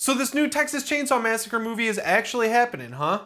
So this new Texas Chainsaw Massacre movie is actually happening, huh?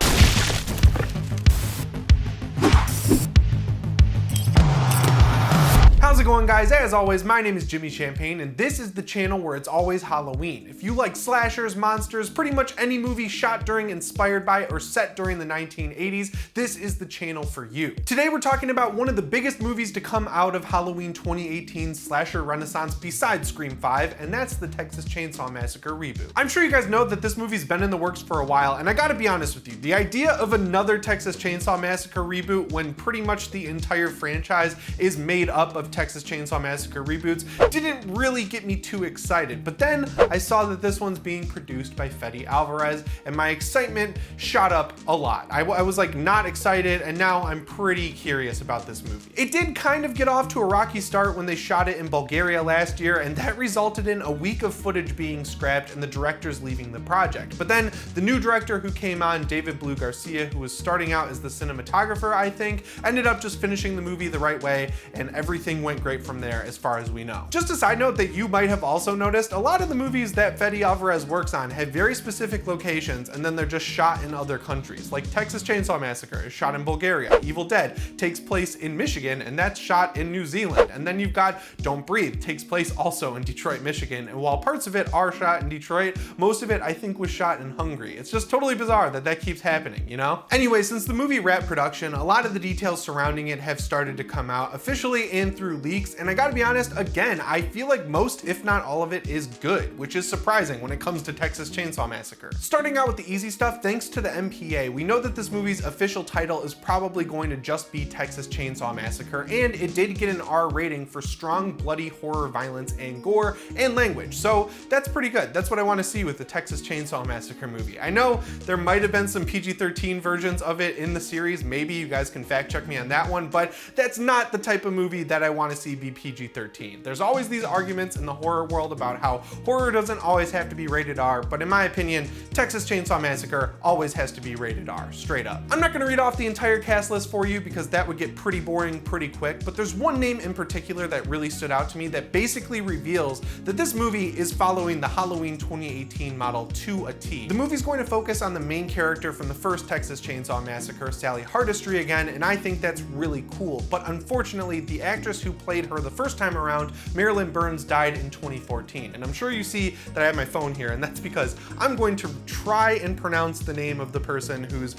How's it going, guys? As always, my name is Jimmy Champane, and this is the channel where it's always Halloween. If you like slashers, monsters, pretty much any movie shot during, inspired by, or set during the 1980s, this is the channel for you. Today we're talking about one of the biggest movies to come out of Halloween 2018 slasher renaissance besides Scream 5, and that's the Texas Chainsaw Massacre reboot. I'm sure you guys know that this movie's been in the works for a while, and I gotta be honest with you, the idea of another Texas Chainsaw Massacre reboot when pretty much the entire franchise is made up of Texas Chainsaw Massacre reboots didn't really get me too excited. But then I saw that this one's being produced by Fede Alvarez, and my excitement shot up a lot. I was like not excited, and now I'm pretty curious about this movie. It did kind of get off to a rocky start when they shot it in Bulgaria last year, and that resulted in a week of footage being scrapped and the directors leaving the project. But then the new director who came on, David Blue Garcia, who was starting out as the cinematographer, I think, ended up just finishing the movie the right way, and everything went great from there as far as we know. Just a side note that you might have also noticed, a lot of the movies that Fede Alvarez works on have very specific locations and then they're just shot in other countries. Like Texas Chainsaw Massacre is shot in Bulgaria. Evil Dead takes place in Michigan and that's shot in New Zealand. And then you've got Don't Breathe, takes place also in Detroit, Michigan. And while parts of it are shot in Detroit, most of it I think was shot in Hungary. It's just totally bizarre that that keeps happening, you know? Anyway, since the movie wrapped production, a lot of the details surrounding it have started to come out officially and through leaks. And I gotta be honest, again, I feel like most, if not all of it, is good, which is surprising when it comes to Texas Chainsaw Massacre. Starting out with the easy stuff, thanks to the MPA, we know that this movie's official title is probably going to just be Texas Chainsaw Massacre, and it did get an R rating for strong, bloody horror, violence, and gore, and language. So that's pretty good. That's what I want to see with the Texas Chainsaw Massacre movie. I know there might have been some PG-13 versions of it in the series. Maybe you guys can fact check me on that one, but that's not the type of movie that I want to see be PG-13. There's always these arguments in the horror world about how horror doesn't always have to be rated R, but in my opinion, Texas Chainsaw Massacre always has to be rated R, straight up. I'm not gonna read off the entire cast list for you because that would get pretty boring pretty quick, but there's one name in particular that really stood out to me that basically reveals that this movie is following the Halloween 2018 model to a T. The movie's going to focus on the main character from the first Texas Chainsaw Massacre, Sally Hardesty again, and I think that's really cool, but unfortunately, the actress who played her the first time around, Marilyn Burns, died in 2014. And I'm sure you see that I have my phone here, and that's because I'm going to try and pronounce the name of the person who's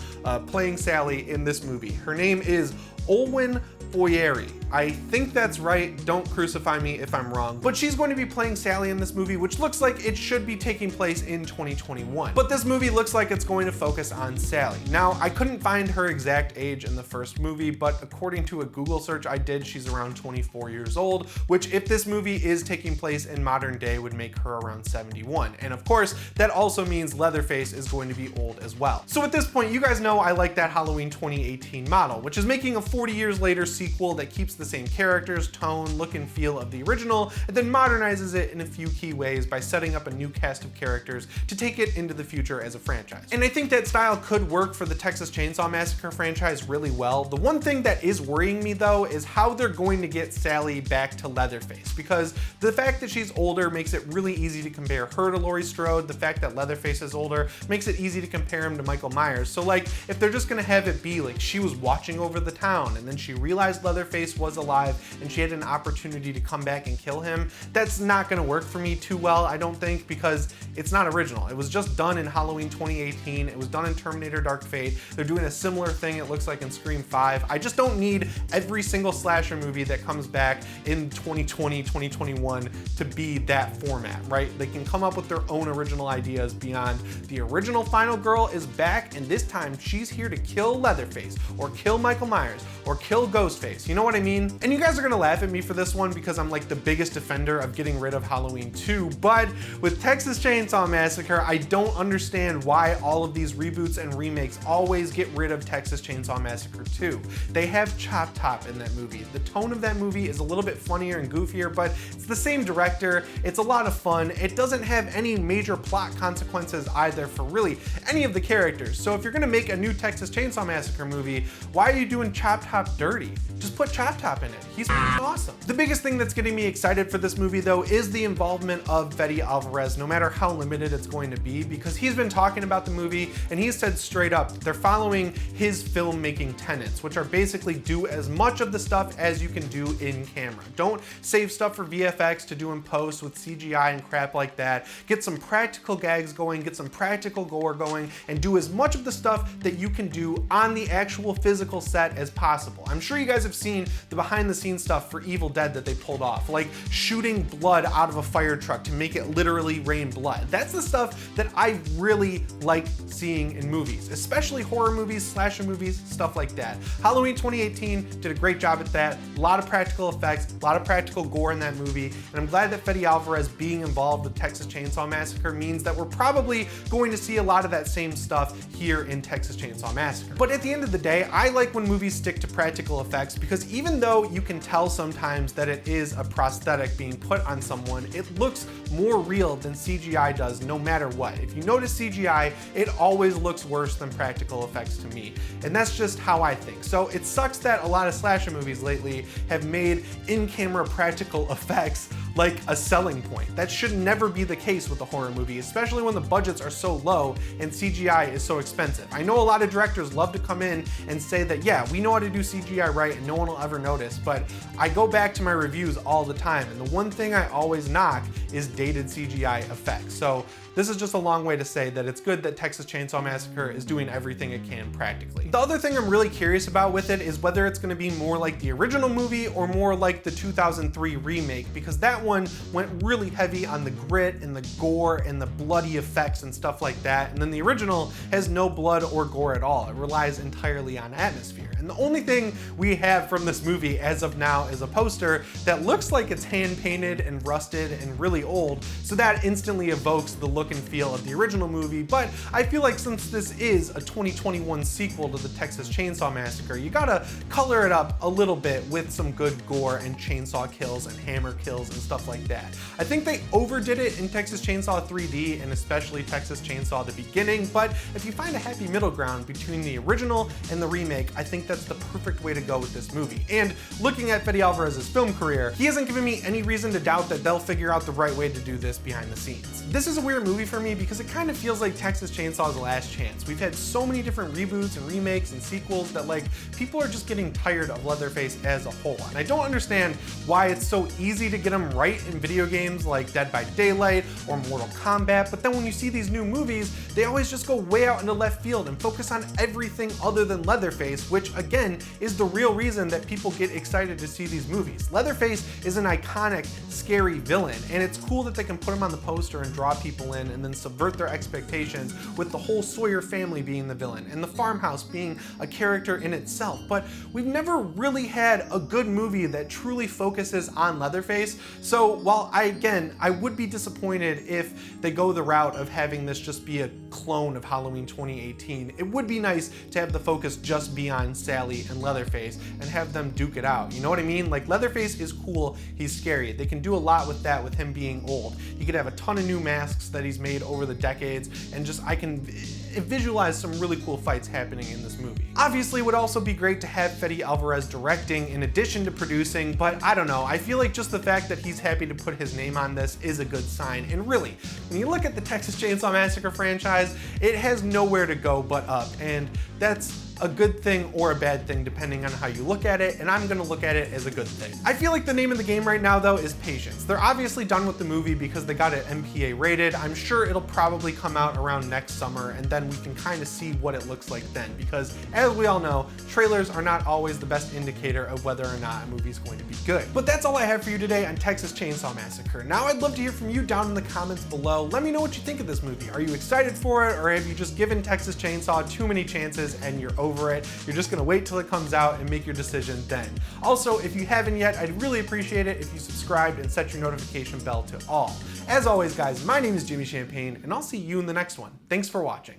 playing Sally in this movie. Her name is Olwen Boyeri. I think that's right, don't crucify me if I'm wrong, but she's going to be playing Sally in this movie, which looks like it should be taking place in 2021. But this movie looks like it's going to focus on Sally. Now, I couldn't find her exact age in the first movie, but according to a Google search I did, she's around 24 years old, which if this movie is taking place in modern day would make her around 71. And of course, that also means Leatherface is going to be old as well. So at this point, you guys know I like that Halloween 2018 model, which is making a 40 years later sequel that keeps the same characters, tone, look, and feel of the original, and then modernizes it in a few key ways by setting up a new cast of characters to take it into the future as a franchise. And I think that style could work for the Texas Chainsaw Massacre franchise really well. The one thing that is worrying me though is how they're going to get Sally back to Leatherface, because the fact that she's older makes it really easy to compare her to Laurie Strode. The fact that Leatherface is older makes it easy to compare him to Michael Myers. So like, if they're just gonna have it be like she was watching over the town and then she realized Leatherface was alive and she had an opportunity to come back and kill him, that's not gonna work for me too well, I don't think, because it's not original. It was just done in Halloween 2018. It was done in Terminator Dark Fate. They're doing a similar thing, it looks like, in Scream 5. I just don't need every single slasher movie that comes back in 2020, 2021 to be that format, right? They can come up with their own original ideas beyond the original Final Girl is back, and this time she's here to kill Leatherface, or kill Michael Myers, or kill Ghostface. You know what I mean? And you guys are gonna laugh at me for this one because I'm like the biggest defender of getting rid of Halloween 2, but with Texas Chainsaw Massacre, I don't understand why all of these reboots and remakes always get rid of Texas Chainsaw Massacre 2. They have Chop Top in that movie. The tone of that movie is a little bit funnier and goofier, but it's the same director. It's a lot of fun. It doesn't have any major plot consequences either for really any of the characters. So if you're gonna make a new Texas Chainsaw Massacre movie, why are you doing Chop Top dirty? just put Chop Top in it. He's awesome. The biggest thing that's getting me excited for this movie though is the involvement of Fede Alvarez, no matter how limited it's going to be, because he's been talking about the movie and he's said straight up they're following his filmmaking tenets, which are basically do as much of the stuff as you can do in camera. Don't save stuff for VFX to do in post with CGI and crap like that. Get some practical gags going, get some practical gore going, and do as much of the stuff that you can do on the actual physical set as possible. I'm sure you guys have seen the behind the scenes stuff for Evil Dead that they pulled off, like shooting blood out of a fire truck to make it literally rain blood. That's the stuff that I really like seeing in movies, especially horror movies, slasher movies, stuff like that. Halloween 2018 did a great job at that. A lot of practical effects, a lot of practical gore in that movie, and I'm glad that Fede Alvarez being involved with Texas Chainsaw Massacre means that we're probably going to see a lot of that same stuff here in Texas Chainsaw Massacre. But at the end of the day, I like when movies stick to practical effects, because even though you can tell sometimes that it is a prosthetic being put on someone, it looks more real than CGI does no matter what. If you notice CGI, it always looks worse than practical effects to me. And that's just how I think. So it sucks that a lot of slasher movies lately have made in-camera practical effects like a selling point. That should never be the case with a horror movie, especially when the budgets are so low and CGI is so expensive. I know a lot of directors love to come in and say that, yeah, we know how to do CGI right and no one will ever notice, but I go back to my reviews all the time, and the one thing I always knock is dated CGI effects. So this is just a long way to say that it's good that Texas Chainsaw Massacre is doing everything it can practically. The other thing I'm really curious about with it is whether it's gonna be more like the original movie or more like the 2003 remake, because that one went really heavy on the grit and the gore and the bloody effects and stuff like that, and then the original has no blood or gore at all. It relies entirely on atmosphere. And the only thing we have from this movie as of now is a poster that looks like it's hand painted and rusted and really old, so that instantly evokes the look and feel of the original movie. But I feel like since this is a 2021 sequel to the Texas Chainsaw Massacre, you gotta color it up a little bit with some good gore and chainsaw kills and hammer kills and stuff like that. I think they overdid it in Texas Chainsaw 3D and especially Texas Chainsaw the beginning, but if you find a happy middle ground between the original and the remake, I think that's the perfect way to go with this movie. And looking at Fede Alvarez's film career, he hasn't given me any reason to doubt that they'll figure out the right way to do this behind the scenes. This is a weird movie for me because it kind of feels like Texas Chainsaw's last chance. We've had so many different reboots and remakes and sequels that like people are just getting tired of Leatherface as a whole. And I don't understand why it's so easy to get him right in video games like Dead by Daylight or Mortal Kombat, but then when you see these new movies, they always just go way out into left field and focus on everything other than Leatherface, which again is the real reason that people get excited to see these movies. Leatherface is an iconic, scary villain, and it's cool that they can put him on the poster and draw people in and then subvert their expectations with the whole Sawyer family being the villain and the farmhouse being a character in itself. But we've never really had a good movie that truly focuses on Leatherface. So while I would be disappointed if they go the route of having this just be a clone of Halloween 2018, it would be nice to have the focus just be on Sally and Leatherface and have them duke it out. You know what I mean? Like, Leatherface is cool, he's scary. They can do a lot with that with him being old. You could have a ton of new masks that he's made over the decades, and just I can visualize some really cool fights happening in this movie. Obviously, it would also be great to have Fede Alvarez directing in addition to producing, but I don't know, I feel like just the fact that he's happy to put his name on this is a good sign. And really, when you look at the Texas Chainsaw Massacre franchise, it has nowhere to go but up, and that's a good thing or a bad thing depending on how you look at it, and I'm gonna look at it as a good thing. I feel like the name of the game right now though is patience. They're obviously done with the movie because they got it MPA rated. I'm sure it'll probably come out around next summer, and then we can kind of see what it looks like then, because as we all know, trailers are not always the best indicator of whether or not a movie's going to be good. But that's all I have for you today on Texas Chainsaw Massacre. Now I'd love to hear from you down in the comments below. Let me know what you think of this movie. Are you excited for it, or have you just given Texas Chainsaw too many chances and you're over it? You're just gonna wait till it comes out and make your decision then. Also, if you haven't yet, I'd really appreciate it if you subscribed and set your notification bell to all. As always, guys, my name is Jimmy Champane, and I'll see you in the next one. Thanks for watching.